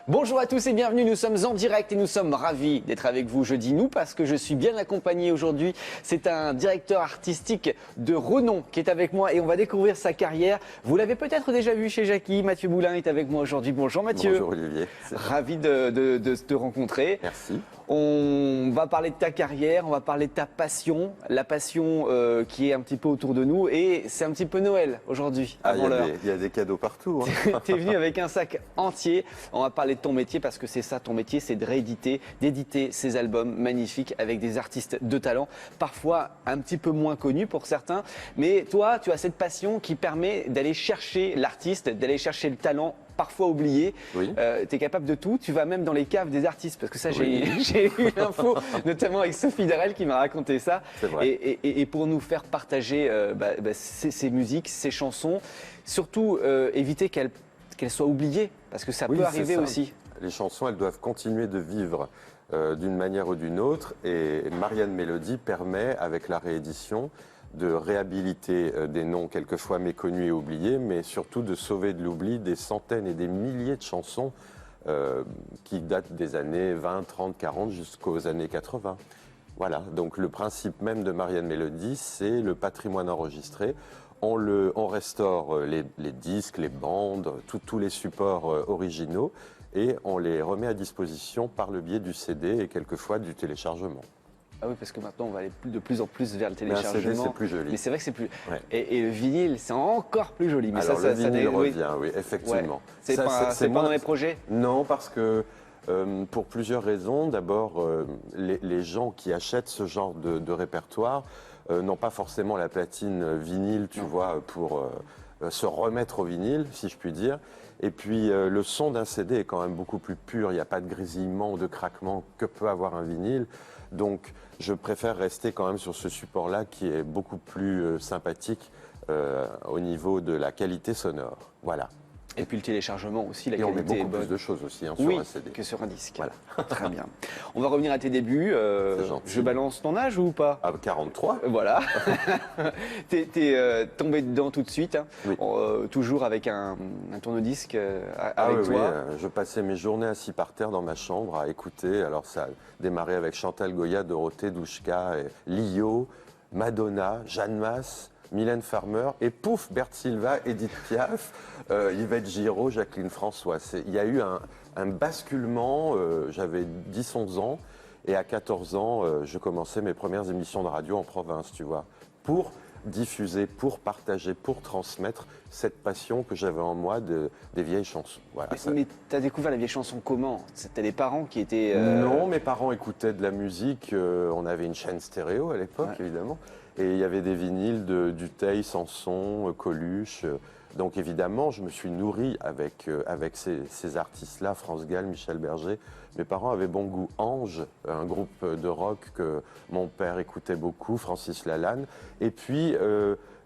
Bonjour à tous et bienvenue, nous sommes en direct et nous sommes ravis d'être avec vous. Je dis nous parce que je suis bien accompagné aujourd'hui. C'est un directeur artistique de renom qui est avec moi et on va découvrir sa carrière. Vous l'avez peut-être déjà vu chez Jackie, Mathieu Boulin est avec moi aujourd'hui. Bonjour Mathieu. Bonjour Olivier. Ravi de te rencontrer. Merci. On va parler de ta carrière, on va parler de ta passion, la passion qui est un petit peu autour de nous et c'est un petit peu Noël aujourd'hui, avant l'heure. Il y a des cadeaux partout. Hein. Tu es venu avec un sac entier. On va parler de ton métier parce que c'est ça ton métier, c'est de rééditer, d'éditer ces albums magnifiques avec des artistes de talent, parfois un petit peu moins connus pour certains. Mais toi, tu as cette passion qui permet d'aller chercher l'artiste, d'aller chercher le talent parfois oublié. Oui. Tu es capable de tout. Tu vas même dans les caves des artistes parce que ça, Oui. j'ai eu l'info, notamment avec Sophie Darel qui m'a raconté ça. C'est vrai. Et pour nous faire partager ces musiques, ces chansons, surtout éviter qu'elles soient oubliées parce que ça peut arriver ça. aussi. Les chansons, elles doivent continuer de vivre d'une manière ou d'une autre et Marianne Mélodie permet, avec la réédition, de réhabiliter des noms quelquefois méconnus et oubliés, mais surtout de sauver de l'oubli des centaines et des milliers de chansons qui datent des années 20, 30, 40 jusqu'aux années 80. Voilà, donc le principe même de Marianne Mélodie, c'est le patrimoine enregistré. On restaure les disques, les bandes, tous les supports originaux et on les remet à disposition par le biais du CD et quelquefois du téléchargement. Ah oui, parce que maintenant on va aller de plus en plus vers le Mais un téléchargement. CD, c'est plus joli. Mais c'est vrai que c'est plus. Ouais. Et le vinyle, c'est encore plus joli. Mais Alors ça, le vinyle oui. revient, oui, effectivement. Ouais. C'est pas dans les projets? Non, parce que pour plusieurs raisons. D'abord, les gens qui achètent ce genre de répertoire n'ont pas forcément la platine vinyle, tu vois, pour se remettre au vinyle, si je puis dire. Et puis, le son d'un CD est quand même beaucoup plus pur. Il n'y a pas de grésillement ou de craquement que peut avoir un vinyle. Donc, je préfère rester quand même sur ce support-là qui est beaucoup plus sympathique au niveau de la qualité sonore. Voilà. Et puis le téléchargement aussi, la Et on met qualité est beaucoup bonne. plus de choses aussi Oui, sur un CD. que sur un disque. Voilà. Très bien. On va revenir à tes débuts. C'est gentil. Je balance ton âge ou pas? À 43. Voilà. T'es tombé dedans tout de suite, hein. Oui. Toujours avec un tourne-disque Ah avec oui, toi. oui, je passais mes journées assis par terre dans ma chambre à écouter. Alors ça a démarré avec Chantal Goya, Dorothée, Douchka, Lio, Madonna, Jeanne Masse, Mylène Farmer et pouf, Bert Silva, Edith Piaf, Yvette Giraud, Jacqueline François. Il y a eu un basculement, j'avais 10-11 ans et à 14 ans, je commençais mes premières émissions de radio en province, tu vois, pour diffuser, pour partager, pour transmettre cette passion que j'avais en moi des vieilles chansons. Voilà, Mais t'as découvert les vieilles chansons comment? T'as des parents qui étaient... Non, mes parents écoutaient de la musique. On avait une chaîne stéréo à l'époque, évidemment. Et il y avait des vinyles de Dutheil, Sanson, Coluche. Donc évidemment, je me suis nourri avec ces artistes-là, France Gall, Michel Berger. Mes parents avaient bon goût. Ange, un groupe de rock que mon père écoutait beaucoup, Francis Lalanne. Et puis,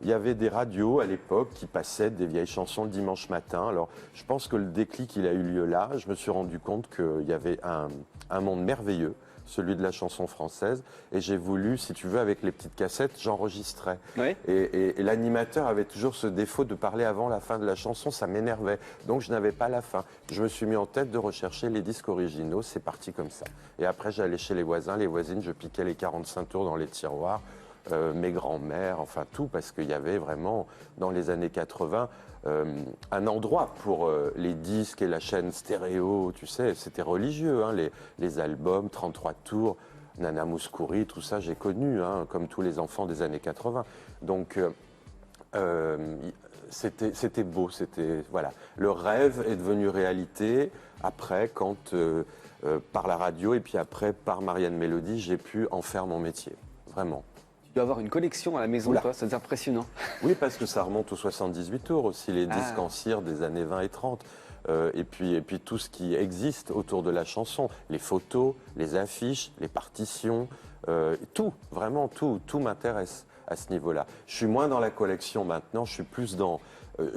il y avait des radios à l'époque qui passaient des vieilles chansons le dimanche matin. Alors, je pense que le déclic, il a eu lieu là. Je me suis rendu compte qu'il y avait un monde merveilleux, celui de la chanson française. Et j'ai voulu, si tu veux, avec les petites cassettes, j'enregistrais. Oui. Et l'animateur avait toujours ce défaut de parler avant la fin de la chanson, ça m'énervait. Donc je n'avais pas la fin. Je me suis mis en tête de rechercher les disques originaux, c'est parti comme ça. Et après j'allais chez les voisins, les voisines, je piquais les 45 tours dans les tiroirs, mes grands-mères, enfin tout, parce qu'il y avait vraiment, dans les années 80, un endroit pour les disques et la chaîne stéréo, tu sais, c'était religieux, hein, les albums, 33 tours, Nana Mouskouri, tout ça, j'ai connu, hein, comme tous les enfants des années 80. Donc, c'était beau, voilà. Le rêve est devenu réalité après, quand, par la radio, et puis après, par Marianne Mélodie, j'ai pu en faire mon métier, vraiment. Tu dois avoir une collection à la maison, Oula. toi, c'est impressionnant. Oui, parce que ça remonte aux 78 tours aussi, les disques en cire des années 20 et 30. Et puis tout ce qui existe autour de la chanson, les photos, les affiches, les partitions, tout, vraiment tout m'intéresse à ce niveau-là. Je suis moins dans la collection maintenant, je suis plus dans...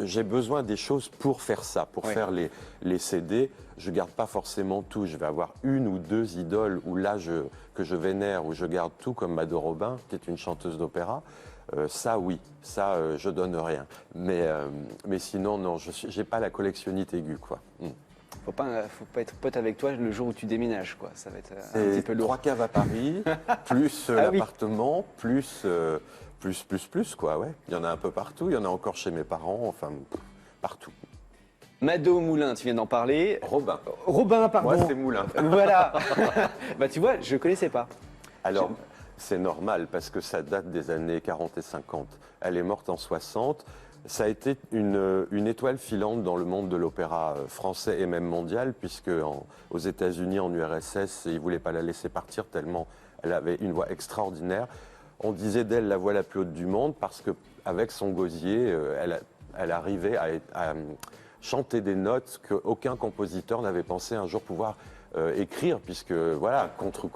j'ai besoin des choses pour faire ça, pour faire les CD. Je garde pas forcément tout, je vais avoir une ou deux idoles où là que je vénère, où je garde tout, comme Mado Robin, qui est une chanteuse d'opéra. Ça, oui, ça, je donne rien. Mais sinon, non, j'ai pas la collectionnite aiguë, quoi. faut pas être pote avec toi le jour où tu déménages, quoi. Ça va être un C'est petit peu lourd. 3 caves à Paris, plus Ah oui. l'appartement, plus, quoi, ouais. Il y en a un peu partout, il y en a encore chez mes parents, enfin, partout. Mado Moulin, tu viens d'en parler. Robin. Robin, pardon. Moi, c'est Moulin. Voilà. Bah tu vois, je connaissais pas. Alors, c'est normal parce que ça date des années 40 et 50. Elle est morte en 60. Ça a été une étoile filante dans le monde de l'opéra français et même mondial, puisque aux États-Unis, en URSS, ils ne voulaient pas la laisser partir tellement elle avait une voix extraordinaire. On disait d'elle la voix la plus haute du monde parce qu'avec son gosier, elle arrivait à chanter des notes qu'aucun compositeur n'avait pensé un jour pouvoir écrire, puisque voilà, contre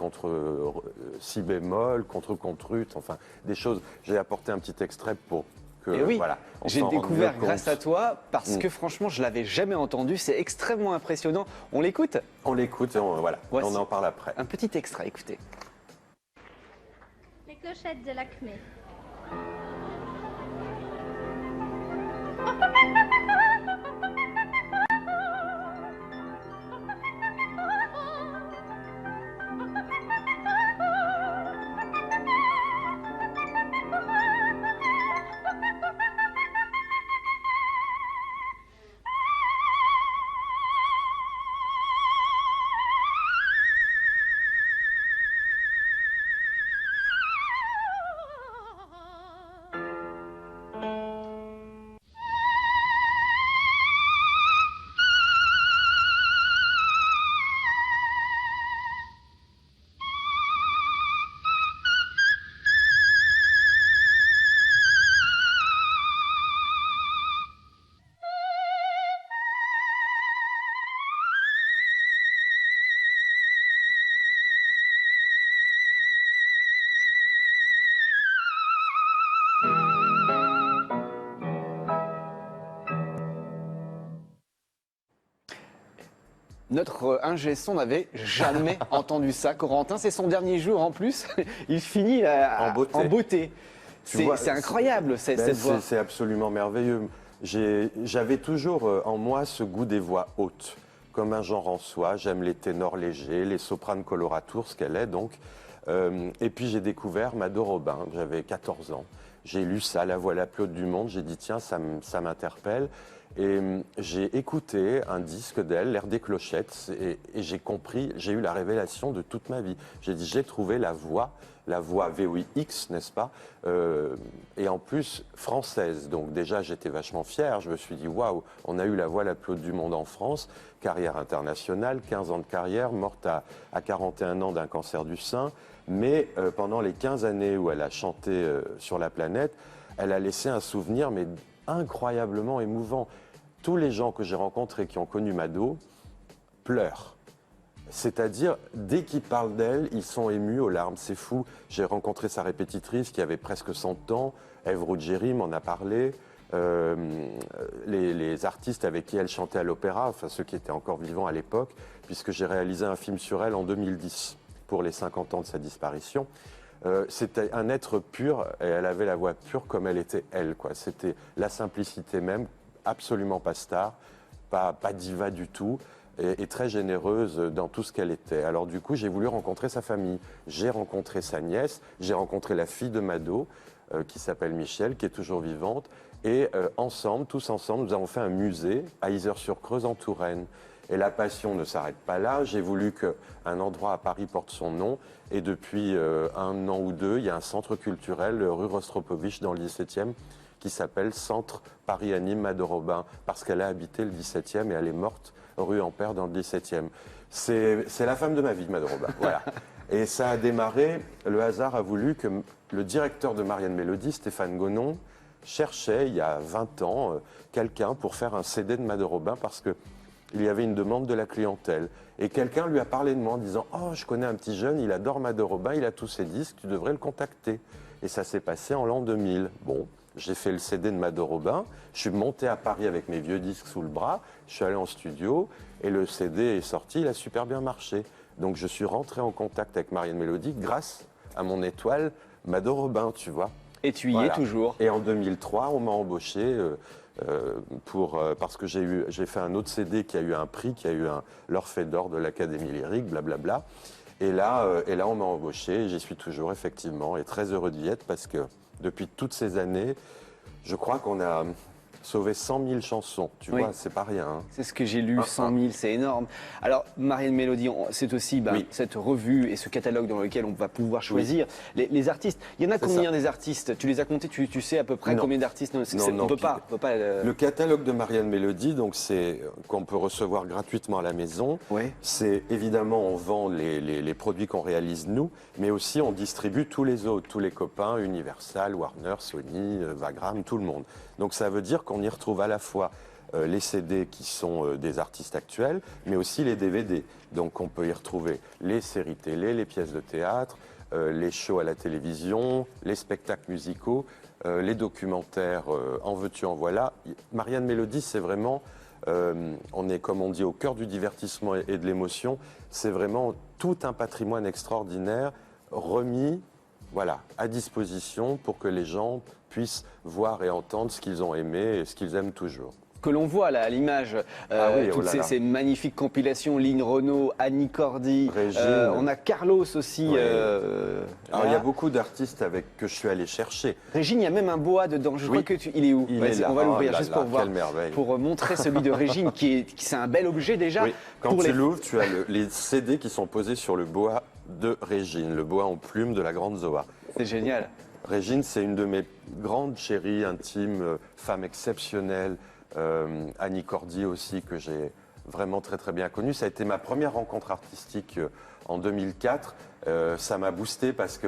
si bémol, contre ut, enfin des choses. J'ai apporté un petit extrait pour que Et oui, voilà. on j'ai s'en rende découvert mieux grâce compte. à toi parce que franchement, je l'avais jamais entendu. C'est extrêmement impressionnant. On l'écoute? On l'écoute et voilà, Voici. on en parle après. Un petit extrait, écoutez. Les clochettes de l'Acmé. Notre ingé son n'avait jamais entendu ça. Corentin, c'est son dernier jour en plus. Il finit En beauté. en beauté. Tu vois, C'est incroyable cette voix. C'est absolument merveilleux. J'avais toujours en moi ce goût des voix hautes, comme un genre en soi. J'aime les ténors légers, les sopranes coloratours, ce qu'elle est donc. Et puis j'ai découvert Mado Robin, j'avais 14 ans. J'ai lu ça, La voix la plus haute du monde. J'ai dit tiens, ça m'interpelle. Et j'ai écouté un disque d'elle, L'air des clochettes, et j'ai compris, j'ai eu la révélation de toute ma vie. J'ai dit, j'ai trouvé la voix VOIX, n'est-ce pas, et en plus française. Donc déjà, j'étais vachement fier. Je me suis dit, waouh, on a eu la voix la plus haute du monde en France, carrière internationale, 15 ans de carrière, morte à 41 ans d'un cancer du sein. Mais pendant les 15 années où elle a chanté sur la planète, elle a laissé un souvenir, mais incroyablement émouvant. Tous les gens que j'ai rencontrés qui ont connu Mado pleurent. C'est-à-dire, dès qu'ils parlent d'elle, ils sont émus aux larmes. C'est fou. J'ai rencontré sa répétitrice qui avait presque 100 ans. Ève Ruggieri m'en a parlé. Les artistes avec qui elle chantait à l'opéra, enfin ceux qui étaient encore vivants à l'époque, puisque j'ai réalisé un film sur elle en 2010 pour les 50 ans de sa disparition. C'était un être pur et elle avait la voix pure comme elle était elle, quoi. C'était la simplicité même, absolument pas star, pas diva du tout et très généreuse dans tout ce qu'elle était. Alors du coup, j'ai voulu rencontrer sa famille. J'ai rencontré sa nièce, j'ai rencontré la fille de Mado qui s'appelle Michel, qui est toujours vivante et ensemble, tous ensemble, nous avons fait un musée à Yzeure-sur-Creuse en Touraine. Et la passion ne s'arrête pas là. J'ai voulu qu'un endroit à Paris porte son nom. Et depuis 1 an ou 2, il y a un centre culturel rue Rostropovitch dans le 17e qui s'appelle Centre Paris Anime Mado Robin parce qu'elle a habité le 17e et elle est morte rue Ampère dans le 17e. C'est la femme de ma vie, Mado Robin. Voilà. Et ça a démarré, le hasard a voulu que le directeur de Marianne Mélodie, Stéphane Gonon, cherchait il y a 20 ans quelqu'un pour faire un CD de Mado Robin parce que il y avait une demande de la clientèle. Et quelqu'un lui a parlé de moi en disant « Oh, je connais un petit jeune, il adore Mado Robin, il a tous ses disques, tu devrais le contacter. » Et ça s'est passé en l'an 2000. Bon, j'ai fait le CD de Mado Robin, je suis monté à Paris avec mes vieux disques sous le bras, je suis allé en studio et le CD est sorti, il a super bien marché. Donc je suis rentré en contact avec Marianne Mélodie grâce à mon étoile Mado Robin, tu vois. Et tu y es toujours. Et en 2003, on m'a embauché parce que j'ai fait un autre CD qui a eu un prix, qui a eu l'Orphée d'or de l'Académie lyrique, blablabla. Et là, on m'a embauché, j'y suis toujours effectivement, et très heureux d'y être parce que depuis toutes ces années, je crois qu'on a sauvé 100 000 chansons, tu vois, c'est pas rien. Hein. C'est ce que j'ai lu, 100 000, c'est énorme. Alors, Marianne Mélodie, c'est aussi cette revue et ce catalogue dans lequel on va pouvoir choisir les artistes. Il y en a combien des artistes? Tu les as comptés, tu sais à peu près combien d'artistes? On ne peut pas. Le catalogue de Marianne Mélodie, donc c'est qu'on peut recevoir gratuitement à la maison. C'est évidemment, on vend les produits qu'on réalise nous, mais aussi on distribue tous les autres, tous les copains, Universal, Warner, Sony, Vagram, tout le monde. Donc ça veut dire qu'on y retrouve à la fois les CD qui sont des artistes actuels, mais aussi les DVD. Donc on peut y retrouver les séries télé, les pièces de théâtre, les shows à la télévision, les spectacles musicaux, les documentaires, en veux-tu, en voilà. Marianne Mélodie, c'est vraiment, on est comme on dit au cœur du divertissement et de l'émotion, c'est vraiment tout un patrimoine extraordinaire remis à disposition pour que les gens puissent voir et entendre ce qu'ils ont aimé et ce qu'ils aiment toujours. Que l'on voit là à l'image, toutes ces magnifiques compilations, Lynn Renaud, Annie Cordy, on a Carlos aussi. Alors il y a beaucoup d'artistes que je suis allé chercher. Régine, il y a même un boa dedans, je crois il est où? On va l'ouvrir juste pour voir, pour montrer celui de Régine, qui c'est un bel objet déjà. Quand tu l'ouvres, tu as les CD qui sont posés sur le boa de Régine, le boa en plume de la grande Zoa. C'est génial. Régine, c'est une de mes grandes chéries intimes, femme exceptionnelle. Annie Cordy aussi, que j'ai vraiment très très bien connue. Ça a été ma première rencontre artistique en 2004. Ça m'a boosté parce que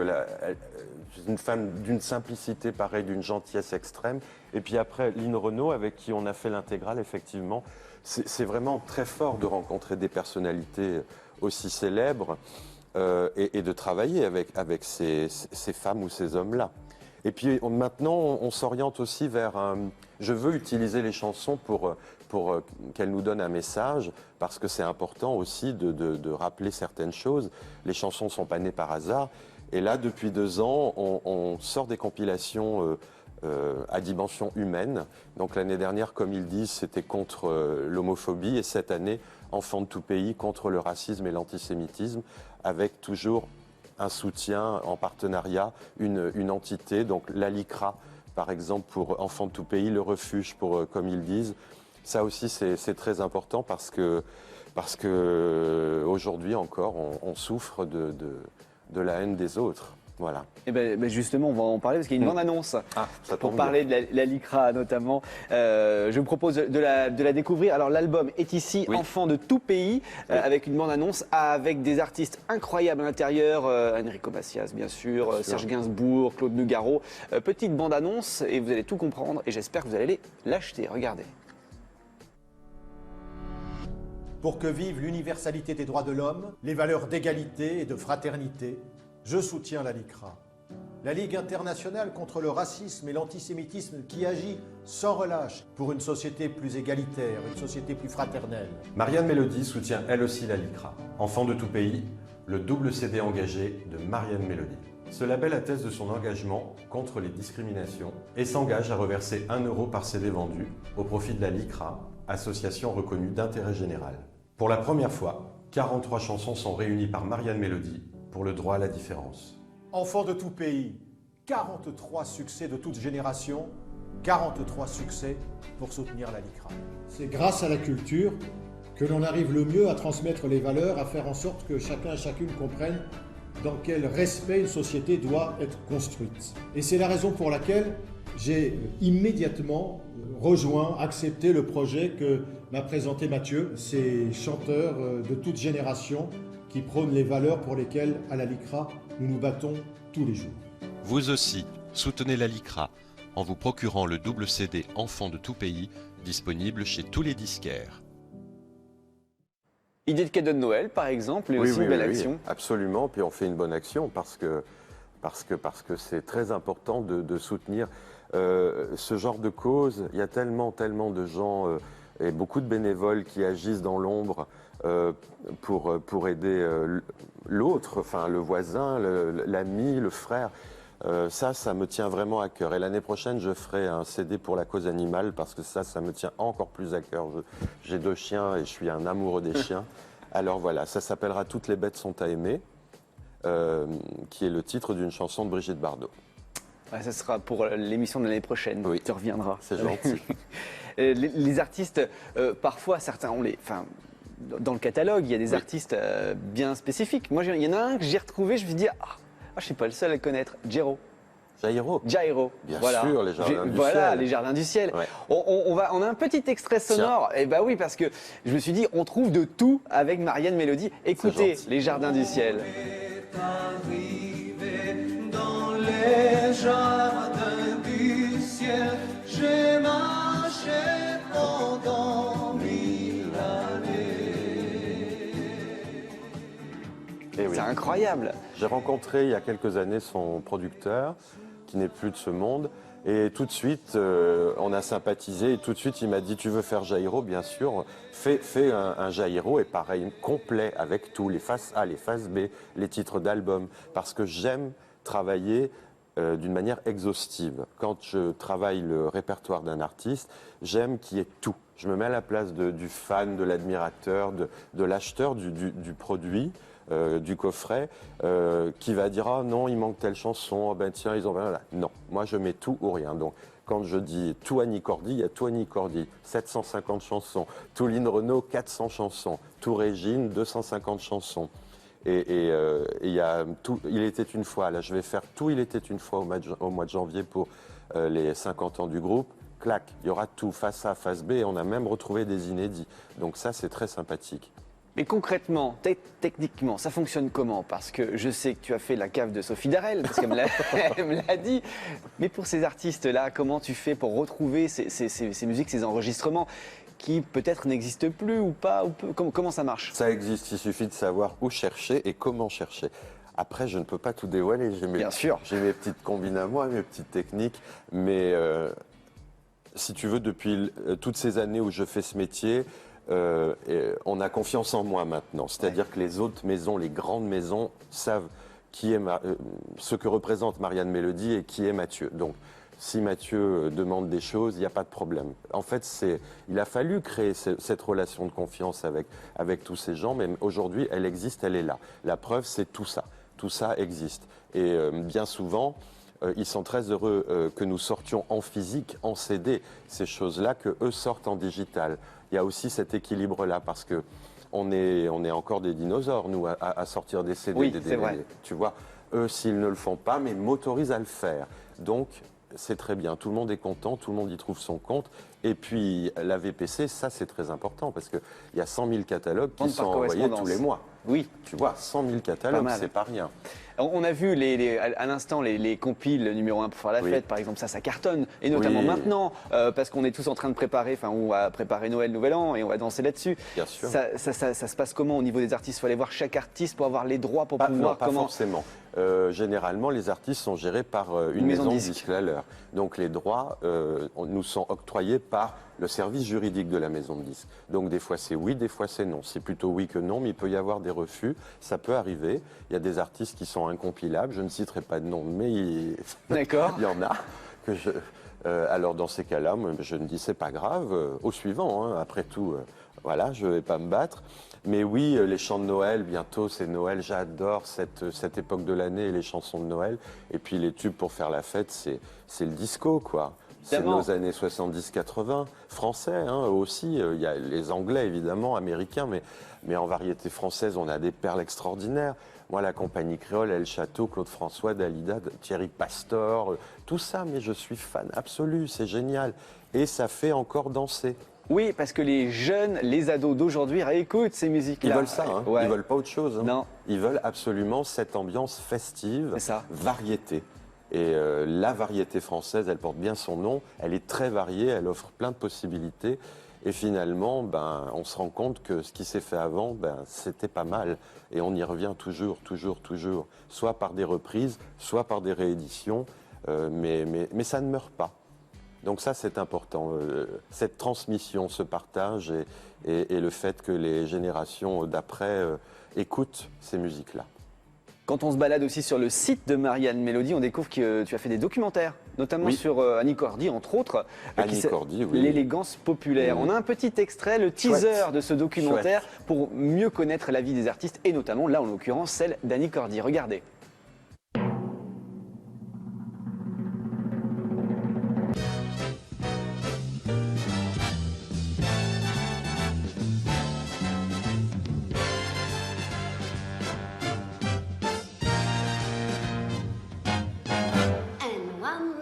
une femme d'une simplicité pareille, d'une gentillesse extrême. Et puis après, Lynn Renaud, avec qui on a fait l'intégrale, effectivement. C'est vraiment très fort de rencontrer des personnalités aussi célèbres et de travailler avec ces femmes ou ces hommes-là. Et puis maintenant, on s'oriente aussi vers je veux utiliser les chansons pour qu'elles nous donnent un message, parce que c'est important aussi de rappeler certaines choses. Les chansons ne sont pas nées par hasard. Et là, depuis 2 ans, on sort des compilations à dimension humaine. Donc l'année dernière, comme ils disent, c'était contre l'homophobie. Et cette année, Enfants de tout pays, contre le racisme et l'antisémitisme, avec toujours un soutien en partenariat, une entité, donc l'ALICRA, par exemple, pour Enfants de tout pays, le refuge, pour comme ils disent. Ça aussi, c'est très important parce que aujourd'hui encore, on souffre de la haine des autres. Voilà. Et ben justement, on va en parler parce qu'il y a une bande-annonce pour parler de la LICRA notamment. Je vous propose de la découvrir. Alors l'album est ici, Enfants de tout pays, avec une bande-annonce avec des artistes incroyables à l'intérieur. Enrico Macias, bien sûr, Serge Gainsbourg, Claude Nougaro. Petite bande-annonce et vous allez tout comprendre et j'espère que vous allez l'acheter. Regardez. Pour que vive l'universalité des droits de l'homme, les valeurs d'égalité et de fraternité, je soutiens la LICRA, la Ligue internationale contre le racisme et l'antisémitisme qui agit sans relâche pour une société plus égalitaire, une société plus fraternelle. Marianne Mélodie soutient elle aussi la LICRA. Enfants de tout pays, le double CD engagé de Marianne Mélodie. Ce label atteste de son engagement contre les discriminations et s'engage à reverser 1 € par CD vendu au profit de la LICRA, association reconnue d'intérêt général. Pour la première fois, 43 chansons sont réunies par Marianne Mélodie pour le droit à la différence. Enfants de tout pays, 43 succès de toute génération, 43 succès pour soutenir la LICRA. C'est grâce à la culture que l'on arrive le mieux à transmettre les valeurs, à faire en sorte que chacun et chacune comprenne dans quel respect une société doit être construite. Et c'est la raison pour laquelle j'ai immédiatement rejoint, accepté le projet que m'a présenté Mathieu, ces chanteurs de toute génération qui prônent les valeurs pour lesquelles, à la LICRA, nous nous battons tous les jours. Vous aussi, soutenez la LICRA en vous procurant le double CD Enfants de tout pays, disponible chez tous les disquaires. Idée de cadeau de Noël, par exemple, et aussi une belle action. Absolument, puis on fait une bonne action parce que c'est très important de soutenir ce genre de cause. Il y a tellement de gens et beaucoup de bénévoles qui agissent dans l'ombre pour aider l'autre, enfin le voisin, l'ami, le frère. Ça me tient vraiment à cœur. Et l'année prochaine, je ferai un CD pour la cause animale parce que ça me tient encore plus à cœur. J'ai 2 chiens et je suis un amoureux des chiens. Alors voilà, ça s'appellera Toutes les bêtes sont à aimer, qui est le titre d'une chanson de Brigitte Bardot. Ouais, ça sera pour l'émission de l'année prochaine. Oui. Tu reviendras. C'est gentil. Les artistes, parfois, certains, dans le catalogue, il y a des artistes bien spécifiques. Moi, il y en a un que j'ai retrouvé, je me suis dit, je ne suis pas le seul à le connaître, Jairo. Jairo. Bien sûr, les Jardins du Voilà, Ciel. les Jardins du Ciel. Ouais. On a un petit extrait sonore. Et bah oui, parce que je me suis dit, on trouve de tout avec Marianne Mélodie. Écoutez, gentil. les Jardins du Ciel. Dans les jardins du ciel, j'ai marché pendant 1000 années. Eh oui. C'est incroyable. J'ai rencontré il y a quelques années son producteur, qui n'est plus de ce monde, et tout de suite, on a sympathisé, et tout de suite, il m'a dit, tu veux faire Jairo, bien sûr, fais un Jairo, et pareil, complet, avec tout, les faces A, les faces B, les titres d'albums, parce que j'aime travailler d'une manière exhaustive. Quand je travaille le répertoire d'un artiste, j'aime qu'il y ait tout. Je me mets à la place du fan, de l'admirateur, de l'acheteur du produit, du coffret, qui va dire « Ah non, il manque telle chanson, oh ben tiens, ils ont... » Non, moi je mets tout ou rien. Donc quand je dis tout Annie Cordy, il y a tout Annie Cordy, 750 chansons. Tout Lynn Renaud, 400 chansons. Tout Régine, 250 chansons. Et il y a tout, Il était une fois, là je vais faire tout Il était une fois au mois de janvier pour les 50 ans du groupe. Clac, il y aura tout, face A, face B, et on a même retrouvé des inédits. Donc ça c'est très sympathique. Mais concrètement, techniquement, ça fonctionne comment? Parce que je sais que tu as fait la cave de Sophie Darel, parce qu'elle elle me l'a dit. Mais pour ces artistes-là, comment tu fais pour retrouver ces musiques, ces enregistrements qui peut-être n'existent plus ou pas comment ça marche? Ça existe, il suffit de savoir où chercher et comment chercher. Après, je ne peux pas tout dévoiler. J'ai mes petites combines à moi, mes petites techniques. Mais si tu veux, depuis toutes ces années où je fais ce métier, on a confiance en moi maintenant. C'est-à-dire que les autres maisons, les grandes maisons, savent qui est ce que représente Marianne Mélodie et qui est Mathieu. Donc, si Mathieu demande des choses, il n'y a pas de problème. En fait, il a fallu créer cette relation de confiance avec tous ces gens, mais aujourd'hui, elle existe, elle est là. La preuve, c'est tout ça. Tout ça existe. Et bien souvent, ils sont très heureux que nous sortions en physique, en CD, ces choses-là, que eux sortent en digital. Il y a aussi cet équilibre-là, parce que on est encore des dinosaures, nous, à sortir des CD, oui, des DVD. Vrai. Tu vois, eux, s'ils ne le font pas, mais m'autorisent à le faire. Donc, c'est très bien. Tout le monde est content, tout le monde y trouve son compte. Et puis, la VPC, ça, c'est très important, parce qu'il y a 100 000 catalogues qui sont envoyés tous les mois. Oui. Tu vois, 100 000 catalogues, c'est pas rien. On a vu à l'instant les compiles numéro 1 pour faire la fête, par exemple, ça cartonne, et notamment maintenant, parce qu'on est tous en train de préparer, on va préparer Noël, Nouvel An, et on va danser là-dessus. Bien sûr. Ça se passe comment au niveau des artistes? Il faut aller voir chaque artiste pour avoir les droits, pour pouvoir... Non, pas forcément. Généralement, les artistes sont gérés par une maison de disques à l'heure. Donc les droits nous sont octroyés par le service juridique de la maison de disques. Donc des fois c'est oui, des fois c'est non. C'est plutôt oui que non, mais il peut y avoir des refus. Ça peut arriver. Il y a des artistes qui sont incompilables. Je ne citerai pas de nom, mais il y en a. Alors dans ces cas-là, je me dis c'est pas grave. Au suivant, hein. Après tout, voilà, je ne vais pas me battre. Mais oui, les chants de Noël, bientôt c'est Noël, j'adore cette époque de l'année, les chansons de Noël. Et puis les tubes pour faire la fête, c'est le disco, quoi. C'est nos années 70-80, français hein, aussi. Il y a les Anglais, évidemment, américains, mais en variété française, on a des perles extraordinaires. Moi, la compagnie créole, El Château, Claude François, Dalida, Thierry Pastor, tout ça, mais je suis fan absolu, c'est génial. Et ça fait encore danser. Oui, parce que les jeunes, les ados d'aujourd'hui réécoutent ces musiques-là. Ils veulent ça, hein. Ouais. Ils veulent pas autre chose. Hein. Non. Ils veulent absolument cette ambiance festive, variété. Et la variété française, elle porte bien son nom, elle est très variée, elle offre plein de possibilités. Et finalement, on se rend compte que ce qui s'est fait avant, c'était pas mal. Et on y revient toujours. Soit par des reprises, soit par des rééditions, mais ça ne meurt pas. Donc ça, c'est important. Cette transmission, ce partage et le fait que les générations d'après écoutent ces musiques-là. Quand on se balade aussi sur le site de Marianne Mélodie, on découvre que tu as fait des documentaires, notamment Oui. sur Annie Cordy, entre autres. Annie Cordy, oui. L'élégance populaire. Mmh. On a un petit extrait, le teaser de ce documentaire, pour mieux connaître la vie des artistes, et notamment, là en l'occurrence, celle d'Annie Cordy. Regardez.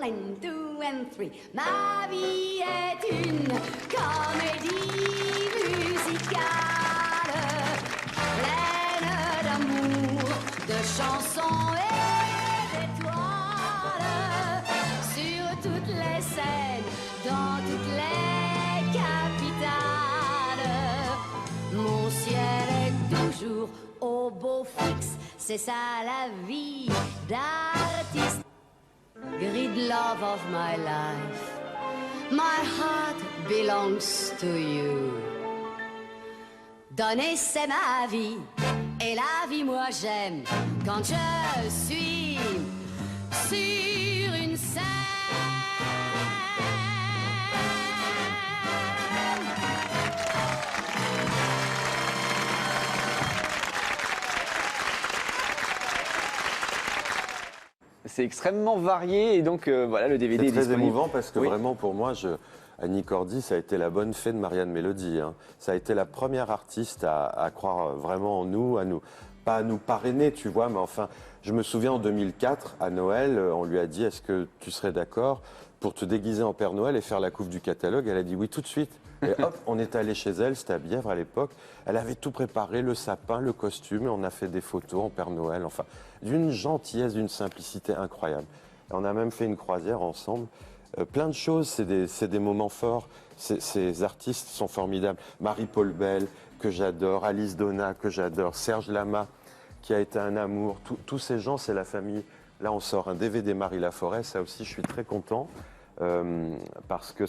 And 2 and 3. Ma vie est une comédie musicale, pleine d'amour, de chansons et d'étoiles, sur toutes les scènes, dans toutes les capitales. Mon ciel est toujours au beau fixe, c'est ça la vie d'artiste. Great love of my life, my heart belongs to you. Donner c'est ma vie, et la vie moi j'aime quand je suis sur une scène. C'est extrêmement varié et donc voilà, le DVD est C'est très disponible. émouvant parce que Oui. vraiment pour moi, Annie Cordy, ça a été la bonne fée de Marianne Mélodie. Hein. Ça a été la première artiste à croire vraiment en nous, pas à nous parrainer, tu vois, mais enfin, je me souviens en 2004, à Noël, on lui a dit, est-ce que tu serais d'accord pour te déguiser en Père Noël et faire la couve du catalogue? Elle a dit oui tout de suite. Et hop, on est allé chez elle, c'était à Bièvre à l'époque. Elle avait tout préparé, le sapin, le costume, et on a fait des photos en Père Noël, enfin, d'une gentillesse, d'une simplicité incroyable. Et on a même fait une croisière ensemble. Plein de choses, c'est des moments forts. Ces artistes sont formidables. Marie-Paul Bell, que j'adore, Alice Donna, que j'adore, Serge Lama, qui a été un amour. Tous ces gens, c'est la famille. Là, on sort un DVD Marie Laforêt, ça aussi, je suis très content. Parce qu'il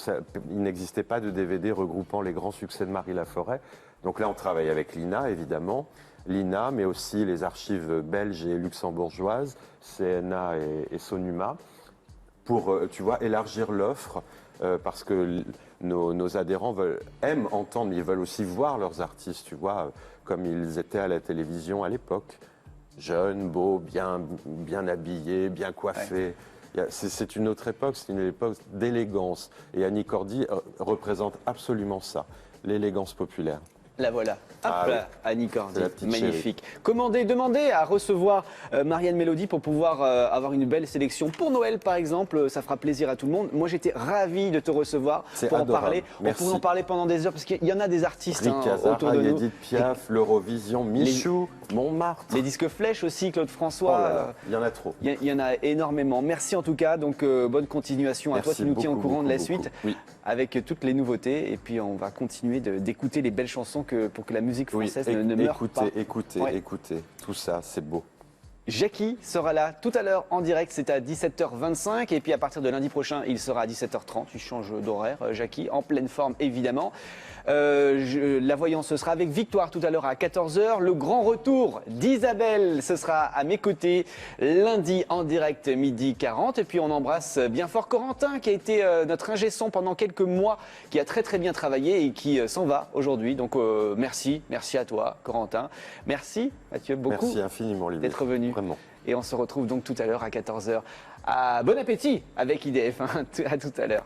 n'existait pas de DVD regroupant les grands succès de Marie Laforêt. Donc là, on travaille avec l'INA, évidemment. L'INA, mais aussi les archives belges et luxembourgeoises, CNA et Sonuma, pour, tu vois, élargir l'offre, parce que nos adhérents aiment entendre, mais ils veulent aussi voir leurs artistes, tu vois, comme ils étaient à la télévision à l'époque. Jeunes, beaux, bien habillés, bien coiffés. Ouais. C'est une autre époque, c'est une époque d'élégance. Et Annie Cordy représente absolument ça, l'élégance populaire. La voilà. Hop Ah là, oui. Annie Cordy, La magnifique. Demandez à recevoir Marianne Mélodie pour pouvoir avoir une belle sélection pour Noël par exemple. Ça fera plaisir à tout le monde. Moi j'étais ravi de te recevoir pour adorable. en parler. Merci. On pourrait en parler pendant des heures parce qu'il y en a des artistes Rick Hazara, autour de nous. Edith Piaf, l'Eurovision, Michou, Montmartre. Les disques flèches aussi, Claude François. Oh là là, il y en a trop. Il y en a énormément. Merci en tout cas. Donc bonne continuation à toi. Tu nous tiens au courant de la suite Oui. avec toutes les nouveautés. Et puis on va continuer d'écouter les belles chansons pour que la musique française ne meure pas. Écoutez, tout ça, c'est beau. Jackie sera là tout à l'heure en direct, c'est à 17h25 et puis à partir de lundi prochain, il sera à 17h30. Il change d'horaire, Jackie, en pleine forme évidemment. La voyance, ce sera avec Victoire tout à l'heure à 14h. Le grand retour d'Isabelle, ce sera à mes côtés lundi en direct midi 40. Et puis on embrasse bien fort Corentin qui a été notre ingé son pendant quelques mois, qui a très bien travaillé et qui s'en va aujourd'hui. Donc merci à toi Corentin. Merci Mathieu beaucoup. Merci infiniment Olivier. D'être venu. Vraiment. Et on se retrouve donc tout à l'heure à 14h. Bon appétit avec IDF, hein. À tout à l'heure.